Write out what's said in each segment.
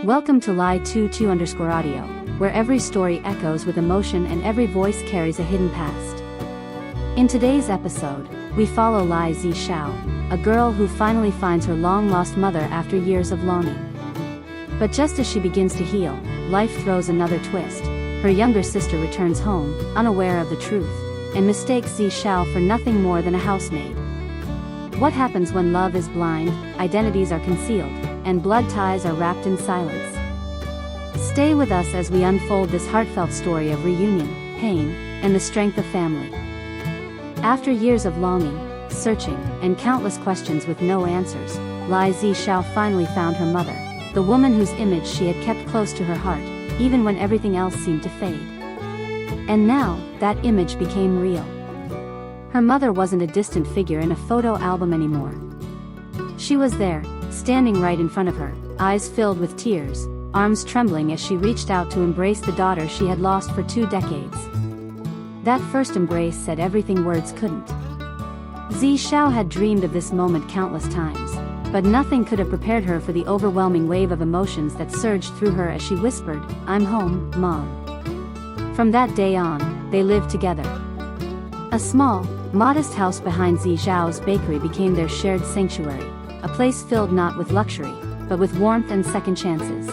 Welcome to Tu Tieu_audio, where every story echoes with emotion and every voice carries a hidden past. In today's episode, we follow Lai Zishao, a girl who finally finds her long-lost mother after years of longing. But just as she begins to heal, life throws another twist. Her younger sister returns home, unaware of the truth, and mistakes Zishao for nothing more than a housemaid. What happens when love is blind, identities are concealed, and blood ties are wrapped in silence? Stay with us as we unfold this heartfelt story of reunion, pain, and the strength of family. After years of longing, searching, and countless questions with no answers, Lai Zishao finally found her mother, the woman whose image she had kept close to her heart, even when everything else seemed to fade. And now, that image became real. Her mother wasn't a distant figure in a photo album anymore. She was there, standing right in front of her, eyes filled with tears, arms trembling as she reached out to embrace the daughter she had lost for 2 decades. That first embrace said everything words couldn't. Zishao had dreamed of this moment countless times, but nothing could have prepared her for the overwhelming wave of emotions that surged through her as she whispered, "I'm home, Mom." From that day on, they lived together. A small, modest house behind Zishao's bakery became their shared sanctuary, a place filled not with luxury, but with warmth and second chances.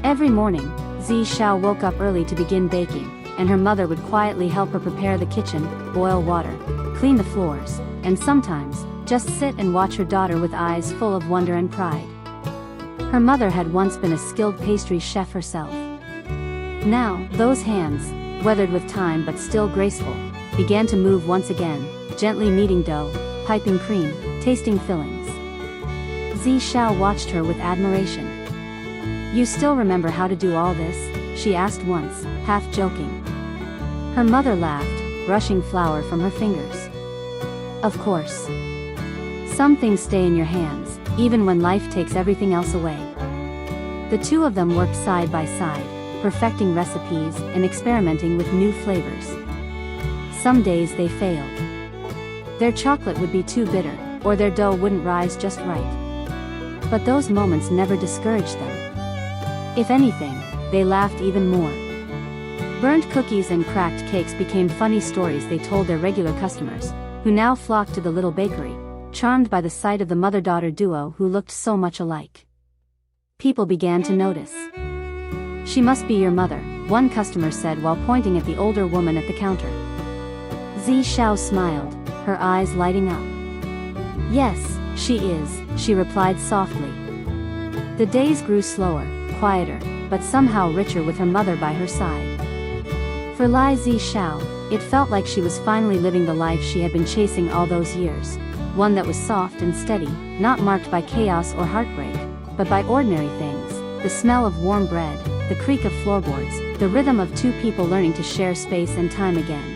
Every morning, Zishao woke up early to begin baking, and her mother would quietly help her prepare the kitchen, boil water, clean the floors, and sometimes, just sit and watch her daughter with eyes full of wonder and pride. Her mother had once been a skilled pastry chef herself. Now, those hands, weathered with time but still graceful, began to move once again, gently kneading dough, piping cream, tasting fillings. Zishao watched her with admiration. "You still remember how to do all this?" she asked once, half joking. Her mother laughed, brushing flour from her fingers. "Of course. Some things stay in your hands, even when life takes everything else away." The two of them worked side by side, perfecting recipes and experimenting with new flavors. Some days they failed. Their chocolate would be too bitter, or their dough wouldn't rise just right. But those moments never discouraged them. If anything, they laughed even more. Burnt cookies and cracked cakes became funny stories they told their regular customers, who now flocked to the little bakery, charmed by the sight of the mother-daughter duo who looked so much alike. People began to notice. "She must be your mother," one customer said while pointing at the older woman at the counter. Zishao smiled, her eyes lighting up. "Yes, she is," she replied softly. The days grew slower, quieter, but somehow richer with her mother by her side. For Lai Zishao, it felt like she was finally living the life she had been chasing all those years, one that was soft and steady, not marked by chaos or heartbreak, but by ordinary things, the smell of warm bread, the creak of floorboards, the rhythm of two people learning to share space and time again.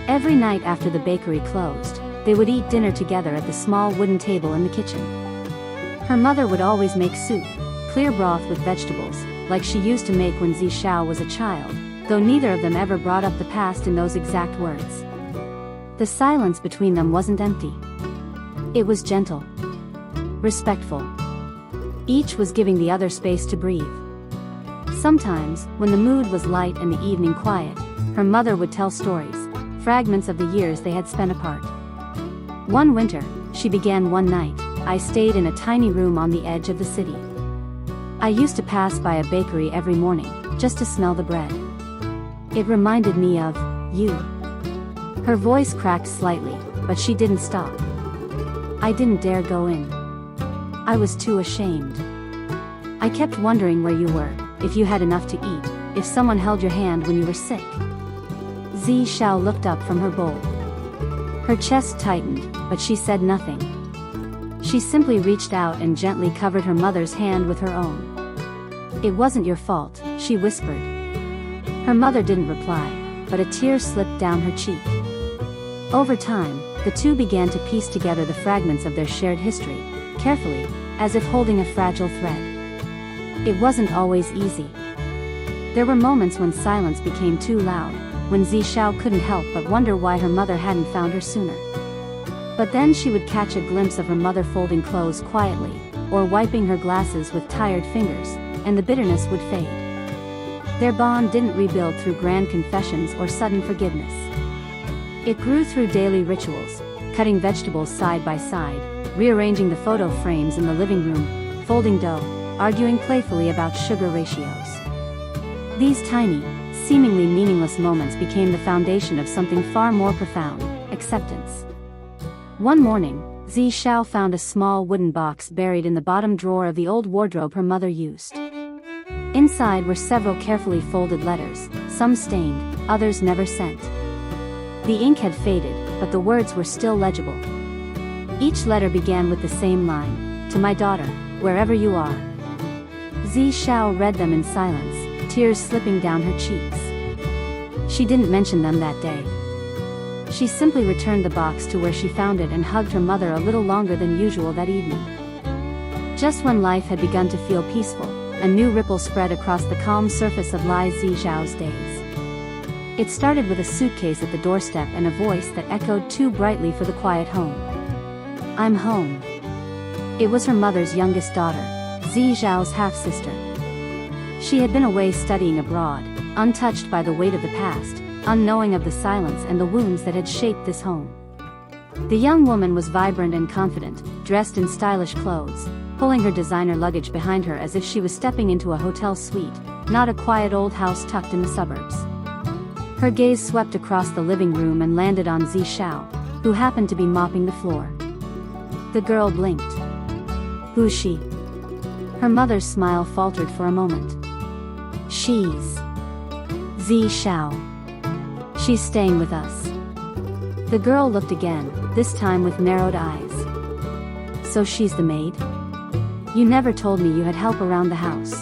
Every night after the bakery closed, they would eat dinner together at the small wooden table in the kitchen. Her mother would always make soup, clear broth with vegetables, like she used to make when Zishao was a child, though neither of them ever brought up the past in those exact words. The silence between them wasn't empty. It was gentle, respectful. Each was giving the other space to breathe. Sometimes, when the mood was light and the evening quiet, her mother would tell stories, fragments of the years they had spent apart. One winter, she began one night, "I stayed in a tiny room on the edge of the city. I used to pass by a bakery every morning, just to smell the bread. It reminded me of you." Her voice cracked slightly, but she didn't stop. "I didn't dare go in. I was too ashamed. I kept wondering where you were, if you had enough to eat, if someone held your hand when you were sick." Zishao looked up from her bowl. Her chest tightened, but she said nothing. She simply reached out and gently covered her mother's hand with her own. "It wasn't your fault," she whispered. Her mother didn't reply, but a tear slipped down her cheek. Over time, the two began to piece together the fragments of their shared history, carefully, as if holding a fragile thread. It wasn't always easy. There were moments when silence became too loud, when Zishao couldn't help but wonder why her mother hadn't found her sooner. But then she would catch a glimpse of her mother folding clothes quietly, or wiping her glasses with tired fingers, and the bitterness would fade. Their bond didn't rebuild through grand confessions or sudden forgiveness. It grew through daily rituals, cutting vegetables side by side, rearranging the photo frames in the living room, folding dough, arguing playfully about sugar ratios. These tiny, seemingly meaningless moments became the foundation of something far more profound: acceptance. One morning, Zi Xiao found a small wooden box buried in the bottom drawer of the old wardrobe her mother used. Inside were several carefully folded letters, some stained, others never sent. The ink had faded, but the words were still legible. Each letter began with the same line: "To my daughter, wherever you are." Zi Xiao read them in silence, tears slipping down her cheeks. She didn't mention them that day. She simply returned the box to where she found it and hugged her mother a little longer than usual that evening. Just when life had begun to feel peaceful, a new ripple spread across the calm surface of Lai Zixiao's days. It started with a suitcase at the doorstep and a voice that echoed too brightly for the quiet home. "I'm home." It was her mother's youngest daughter, Zixiao's half-sister. She had been away studying abroad, untouched by the weight of the past, unknowing of the silence and the wounds that had shaped this home. The young woman was vibrant and confident, dressed in stylish clothes, pulling her designer luggage behind her as if she was stepping into a hotel suite, not a quiet old house tucked in the suburbs. Her gaze swept across the living room and landed on Zi Xiao, who happened to be mopping the floor. The girl blinked. "Who's she?" Her mother's smile faltered for a moment. "She's Zi Xiao. She's staying with us." The girl looked again, this time with narrowed eyes. "So she's the maid? You never told me you had help around the house."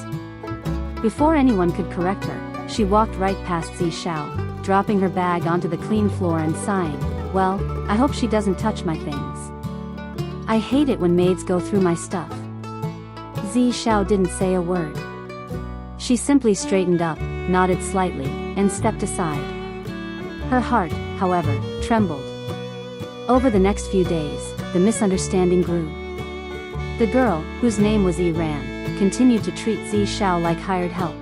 Before anyone could correct her, she walked right past Zi Xiao, dropping her bag onto the clean floor and sighing, "Well, I hope she doesn't touch my things. I hate it when maids go through my stuff." Zi Xiao didn't say a word. She simply straightened up, nodded slightly, and stepped aside. Her heart, however, trembled. Over the next few days, the misunderstanding grew. The girl, whose name was Ran, continued to treat Zi Xiao like hired help.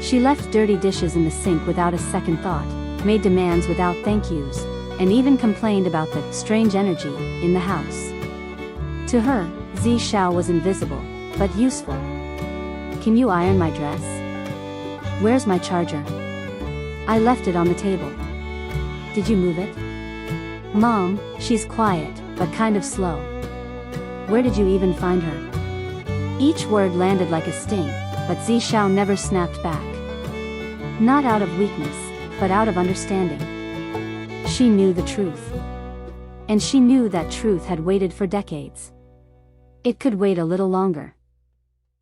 She left dirty dishes in the sink without a second thought, made demands without thank yous, and even complained about the strange energy in the house. To her, Zi Xiao was invisible, but useful. "Can you iron my dress? Where's my charger? I left it on the table. Did you move it? Mom, she's quiet, but kind of slow. Where did you even find her?" Each word landed like a sting, but Zi Xiao never snapped back. Not out of weakness, but out of understanding. She knew the truth. And she knew that truth had waited for decades. It could wait a little longer.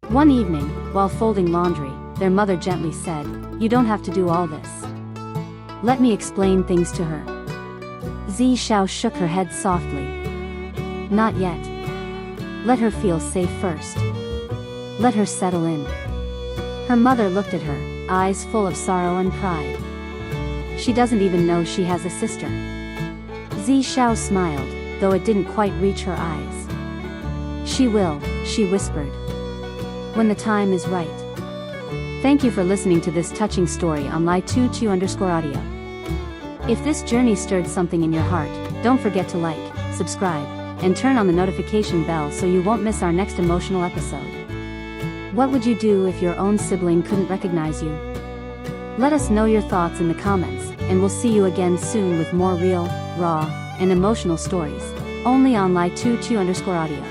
One evening, while folding laundry, their mother gently said, "You don't have to do all this. Let me explain things to her." Zi Xiao shook her head softly. "Not yet. Let her feel safe first. Let her settle in." Her mother looked at her, eyes full of sorrow and pride. "She doesn't even know she has a sister." Zi Xiao smiled, though it didn't quite reach her eyes. "She will," she whispered. "When the time is right." Thank you for listening to this touching story on Tu Tieu_audio. If this journey stirred something in your heart, don't forget to like, subscribe, and turn on the notification bell so you won't miss our next emotional episode. What would you do if your own sibling couldn't recognize you? Let us know your thoughts in the comments, and we'll see you again soon with more real, raw, and emotional stories, only on Tu Tieu_audio.